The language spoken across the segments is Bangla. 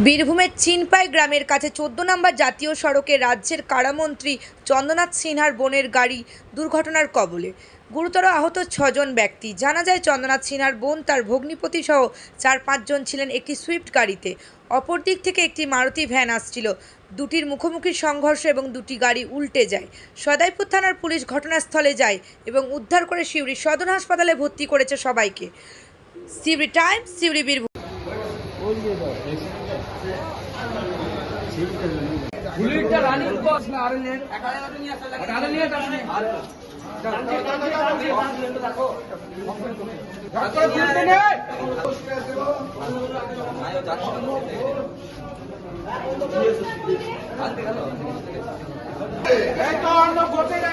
বীরভূমের চিনপাই গ্রামের কাছে ১৪ নম্বর জাতীয় সড়কে রাজ্যের কারামন্ত্রী চন্দ্রনাথ সিনহার বোনের গাড়ি দুর্ঘটনার কবলে। গুরুতর আহত ৬ জন ব্যক্তি। জানা যায়, চন্দ্রনাথ সিনহার বোন তার ভগ্নিপতি সহ ৪-৫ জন ছিলেন একটি সুইফট গাড়িতে। অপর দিক থেকে একটি মারুতি ভ্যান আসছিল। দুটির মুখোমুখি সংঘর্ষ এবং দুটি গাড়ি উল্টে যায়। সদাইপুর থানার পুলিশ ঘটনাস্থলে যায় এবং উদ্ধার করে সিউড়ি সদর হাসপাতালে ভর্তি করেছে সবাইকে। সিউড়ি টাইমস, সিউড়ি বীরভূম। বুলেটটা রানিং বস না আরে নেট আরে নেট আসলে দেখো তারপরে বুলেটটা নে আয়ো যাচ্ছে এই তো অন্য গোটে না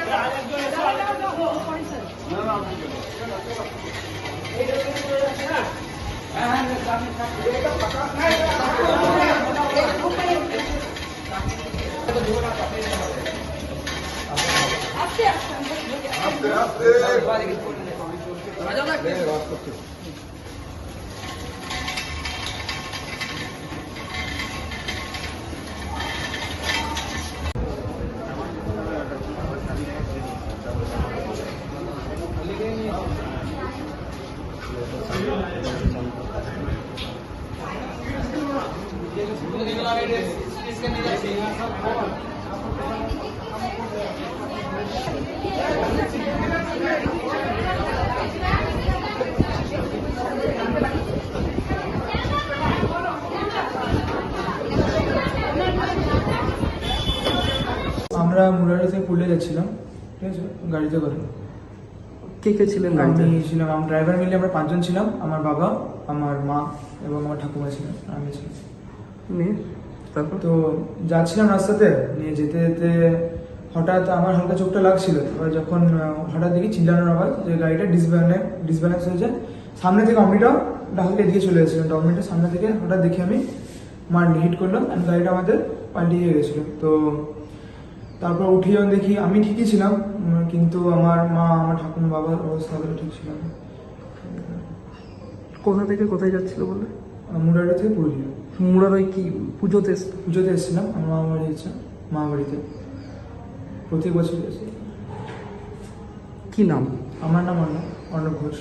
আমরা মুরারি থেকে পুলে যাচ্ছিলাম, ঠিক আছে, গাড়িতে করে। কে কে ছিলেন? আমি ছিলাম, আমার ড্রাইভার মিলে আমরা 5 জন ছিলাম। আমার বাবা, আমার মা এবং আমার ঠাকুমা ছিলেন, আমি ছিলাম। তারপর তো যাচ্ছিলাম রাস্তাতে, নিয়ে যেতে যেতে হঠাৎ আমার হালকা চোখটা লাগছিল। এবার যখন হঠাৎ দেখি চিল্লানোর আওয়াজ, যে গাড়িটা ডিসব্যালেন্স হয়ে যায়। সামনে থেকে অমনিটাও ডাকলে এদিকে চলে এসেছিলাম। অমনিটা সামনে থেকে হঠাৎ দেখে আমি হিট করলাম, অ্যান্ড গাড়িটা আমাদের পাল্টিয়ে গেছিলো। তো তারপর উঠে যখন দেখি আমি ঠিকই ছিলাম, কিন্তু আমার মা, আমার ঠাকুমা, বাবার অবস্থা ঠিক ছিল না। কোথা থেকে কোথায় যাচ্ছিল বলে? মুরারি থেকে পুরুলিয়া। মুরারই কি পুজোতে এসেছিলাম। আমার মামা বাড়ি আছে, মা বাড়িতে প্রতি বছর এসে। কি নাম? আমার নাম অর্ণব ঘোষ।